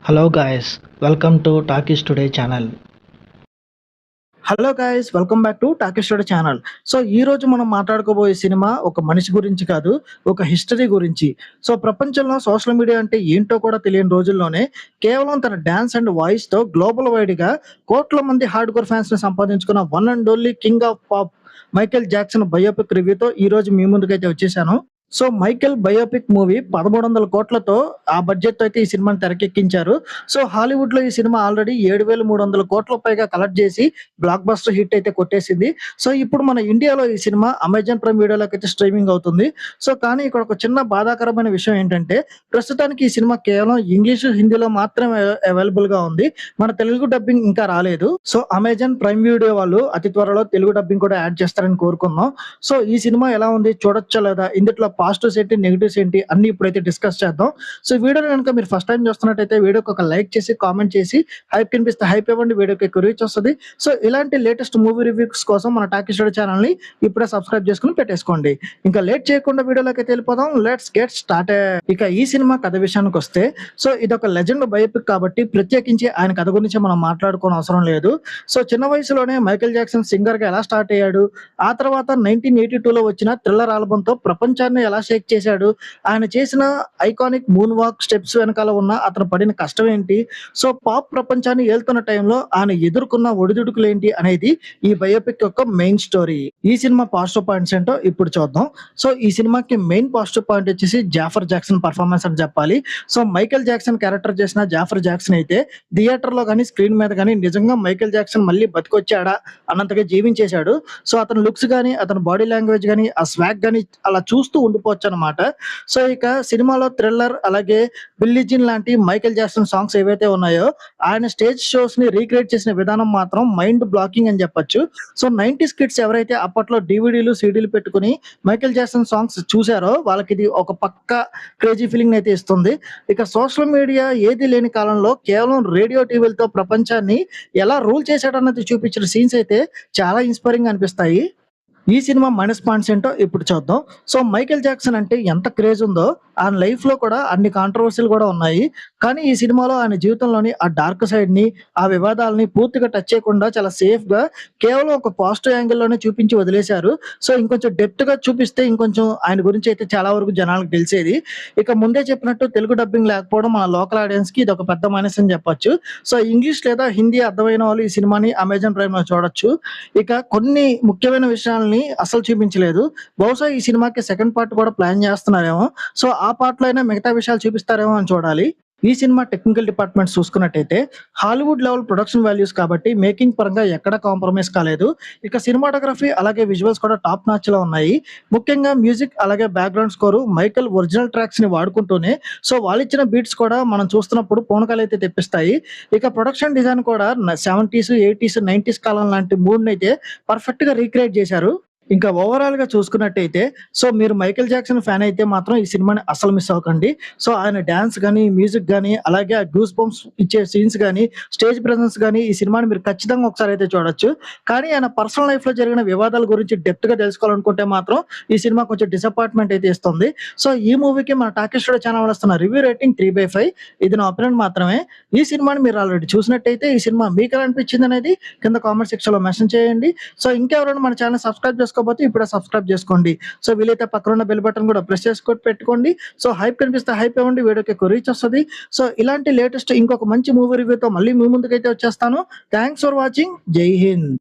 Hello guys, welcome to Talkies Today channel. Hello guys, welcome back to talkie story channel. So ఈ రోజు మనం మాట్లాడుకోబోయే cinema ఒక మనిషి గురించి కాదు, ఒక హిస్టరీ గురించి. సో ప్రపంచంలో సోషల్ మీడియా అంటే ఏంటో కూడా తెలియని రోజుల్లోనే కేవలం తన డాన్స్ అండ్ వాయిస్ తో గ్లోబల్ వైడ్ గా కోట్ల మంది హార్డ్ కోర్ ఫ్యాన్స్ ని సంపాదించుకున్న one and only king of pop Michael Jackson biopic రివ్యూతో ఈ రోజు మీ ముందుకైతే వచ్చేసాను. సో మైకేల్ బయోపిక్ మూవీ 1,300 కోట్లతో ఆ బడ్జెట్ తో అయితే ఈ సినిమాని తెరకెక్కించారు. సో హాలీవుడ్ లో ఈ సినిమా ఆల్రెడీ 7,300 కోట్ల పైగా కలెక్ట్ చేసి బ్లాక్ బస్టర్ హిట్ అయితే కొట్టేసింది. సో ఇప్పుడు మన ఇండియాలో ఈ సినిమా అమెజాన్ ప్రైమ్ వీడియోలోకి అయితే స్ట్రీమింగ్ అవుతుంది. సో కానీ ఇక్కడ ఒక చిన్న బాధాకరమైన విషయం ఏంటంటే ప్రస్తుతానికి ఈ సినిమా కేవలం ఇంగ్లీష్, హిందీలో మాత్రమే అవైలబుల్ గా ఉంది. మన తెలుగు డబ్బింగ్ ఇంకా రాలేదు. సో అమెజాన్ ప్రైమ్ వీడియో వాళ్ళు అతి త్వరలో తెలుగు డబ్బింగ్ కూడా యాడ్ చేస్తారని కోరుకుందాం. సో ఈ సినిమా ఎలా ఉంది, చూడొచ్చా లేదా, ఇందులో పాజిటివ్స్ ఏంటి, నెగిటివ్స్ ఏంటి అన్ని ఇప్పుడైతే డిస్కస్ చేద్దాం. సో వీడియో కనుక మీరు ఫస్ట్ టైం చూస్తున్నట్టయితే వీడియోకి ఒక లైక్ చేసి కామెంట్ చేసి హైప్ కనిపిస్తే హైప్ ఇవ్వండి, వీడియోకి ఎక్కువ రీచ్ వస్తుంది. సో ఇలాంటి లేటెస్ట్ మూవీ రివ్యూస్ కోసం మన టాకీ స్టోరీ ఛానల్ ని ఇప్పుడే సబ్స్క్రైబ్ చేసుకుని పెట్టేసుకోండి. ఇంకా లేట్ చేయకుండా వీడియోలోకి అయితే వెళ్ళిపోదాం. Let's get start. ఇక ఈ సినిమా కథ విషయానికి వస్తే, సో ఇది ఒక లెజెండ్ బయోపిక్ కాబట్టి ప్రత్యేకించి ఆయన కథ గురించి మనం మాట్లాడుకోవడం అవసరం లేదు. సో చిన్న వయసులోనే మైకేల్ జాక్సన్ సింగర్ గా ఎలా స్టార్ట్ అయ్యాడు, ఆ తర్వాత 1982లో వచ్చిన థ్రిల్లర్ ఆల్బమ్ తో ప్రపంచాన్ని ఎలా షేక్ చేశాడు, ఆయన చేసిన ఐకానిక్ మూన్ వాక్ స్టెప్స్ వెనకాల ఉన్న అతను పడిన కష్టం ఏంటి, సో పాప్ ప్రపంచాన్ని ఏలుతున్న టైంలో ఆయన ఎదుర్కొన్న ఒడిదుడుకులు ఏంటి అనేది ఈ బయోపిక్ యొక్క మెయిన్ స్టోరీ. ఈ సినిమా పాజిటివ్ పాయింట్స్ ఏంటో ఇప్పుడు చూద్దాం. సో ఈ సినిమాకి మెయిన్ పాజిటివ్ పాయింట్ వచ్చేసి జాఫర్ జాక్సన్ పర్ఫార్మెన్స్ అని చెప్పాలి. సో మైకేల్ జాక్సన్ క్యారెక్టర్ చేసిన జాఫర్ జాక్సన్ అయితే థియేటర్ లో కానీ స్క్రీన్ మీద కానీ నిజంగా మైకేల్ జాక్సన్ మళ్ళీ బతికొచ్చాడా అన్నంతగా జీవించేశాడు. సో అతని లుక్స్ కానీ, అతని బాడీ లాంగ్వేజ్ కానీ, ఆ స్వాగ్ కానీ అలా చూస్తూ ఉండిపోవచ్చు అనమాట. సో ఇక సినిమాలో థ్రిల్లర్ అలాగే బిల్లీజిన్ లాంటి మైకేల్ జాక్సన్ సాంగ్స్ ఏవైతే ఉన్నాయో ఆయన స్టేజ్ షోస్ ని రీక్రియేట్ చేసిన విధానం మాత్రం మైండ్ బ్లాకింగ్ అని చెప్పొచ్చు. సో 90s కిడ్స్ ఎవరైతే అప్పట్లో డివిడీలు, సీడీలు పెట్టుకుని మైకేల్ జాక్సన్ సాంగ్స్ చూసారో వాళ్ళకి ఇది ఒక పక్క క్రేజీ ఫీలింగ్ అయితే ఇస్తుంది. ఇక సోషల్ మీడియా ఏది లేని కాలంలో కేవలం రేడియో, టీవీలతో ప్రపంచాన్ని ఎలా రూల్ చేశాడన్నది చూపించిన సీన్స్ అయితే చాలా ఇన్స్పైరింగ్ అనిపిస్తాయి. ఈ సినిమా మైనస్ పాయింట్స్ ఏంటో ఇప్పుడు చూద్దాం. సో మైకేల్ జాక్సన్ అంటే ఎంత క్రేజ్ ఉందో ఆయన లైఫ్ లో కూడా అన్ని కాంట్రవర్సీలు కూడా ఉన్నాయి. కానీ ఈ సినిమాలో ఆయన జీవితంలోని ఆ డార్క్ సైడ్ ని, ఆ వివాదాలని పూర్తిగా టచ్ చేయకుండా చాలా సేఫ్ గా కేవలం ఒక పాజిటివ్ యాంగిల్ లోనే చూపించి వదిలేశారు. సో ఇంకొంచెం డెప్త్ గా చూపిస్తే ఇంకొంచెం ఆయన గురించి అయితే చాలా వరకు జనాలకు తెలిసేది. ఇక ముందే చెప్పినట్టు తెలుగు డబ్బింగ్ లేకపోవడం మన లోకల్ ఆడియన్స్ కి ఇది ఒక పెద్ద మైనస్ అని చెప్పొచ్చు. సో ఇంగ్లీష్ లేదా హిందీ అర్థమైన వాళ్ళు ఈ సినిమాని అమెజాన్ ప్రైమ్ లో చూడొచ్చు. ఇక కొన్ని ముఖ్యమైన విషయాల్ని అసలు చూపించలేదు. బహుశా ఈ సినిమాకి సెకండ్ పార్ట్ కూడా ప్లాన్ చేస్తున్నారేమో. సో ఆ పార్ట్ లో అయినా మిగతా విషయాలు చూపిస్తారేమో అని చూడాలి. ఈ సినిమా టెక్నికల్ డిపార్ట్మెంట్ చూసుకున్నట్టయితే హాలీవుడ్ లెవెల్ ప్రొడక్షన్ వాల్యూస్ కాబట్టి మేకింగ్ పరంగా ఎక్కడ కాంప్రమైజ్ కాలేదు. ఇక సినిమాటోగ్రఫీ అలాగే విజువల్స్ కూడా టాప్ నాచ్ లో ఉన్నాయి. ముఖ్యంగా మ్యూజిక్ అలాగే background score Michael original tracks ని వాడుకుంటూనే సో వాళ్ళు ఇచ్చిన బీట్స్ కూడా మనం చూస్తున్నప్పుడు పూనకాలు అయితే తెప్పిస్తాయి. ఇక ప్రొడక్షన్ డిజైన్ కూడా 70s, 80s, 90s కాలం లాంటి మూడ్ అయితే పర్ఫెక్ట్ గా రీక్రియేట్ చేశారు. ఇంకా ఓవరాల్ గా చూసుకున్నట్టయితే సో మీరు మైకేల్ జాక్సన్ ఫ్యాన్ అయితే మాత్రం ఈ సినిమాని అసలు మిస్ అవ్వకండి. సో ఆయన డాన్స్ కానీ, మ్యూజిక్ కానీ, అలాగే ఆ గూస్ బంప్స్ ఇచ్చే సీన్స్ కానీ, స్టేజ్ ప్రెసెన్స్ కానీ ఈ సినిమాని మీరు ఖచ్చితంగా ఒకసారి అయితే చూడొచ్చు. కానీ ఆయన పర్సనల్ లైఫ్ లో జరిగిన వివాదాల గురించి డెప్త్ గా తెలుసుకోవాలనుకుంటే మాత్రం ఈ సినిమా కొంచెం డిసప్పాయింట్మెంట్ అయితే ఇస్తుంది. సో ఈ మూవీకి మన టాకీ స్టూడియో ఛానల్ వస్తున్న రివ్యూ రేటింగ్ 3/5. ఇది నా ఒపీనియన్ మాత్రమే. ఈ సినిమాని మీరు ఆల్రెడీ చూసినట్టయితే ఈ సినిమా మీకు ఎలా అనిపించింది అనేది కింద కామెంట్ సెక్షన్ లో మెన్షన్ చేయండి. సో ఇంకెవరైనా మన ఛానల్ సబ్స్క్రైబ్ చేసుకోకపోతే ఇప్పుడే సబ్స్క్రైబ్ చేసుకోండి. సో వీలైతే పక్కన ఉన్న బెల్ బటన్ కూడా ప్రెస్ చేసుకొని పెట్టుకోండి. సో హైప్ కనిపిస్తే హైప్ ఇవ్వండి, వీడియోకి ఎక్కువ రీచ్ వస్తుంది. సో ఇలాంటి లేటెస్ట్ ఇంకొక మంచి మూవీ రివ్యూతో మళ్ళీ మీ ముందుకైతే వచ్చేస్తాను. Thanks for watching. జై హింద్.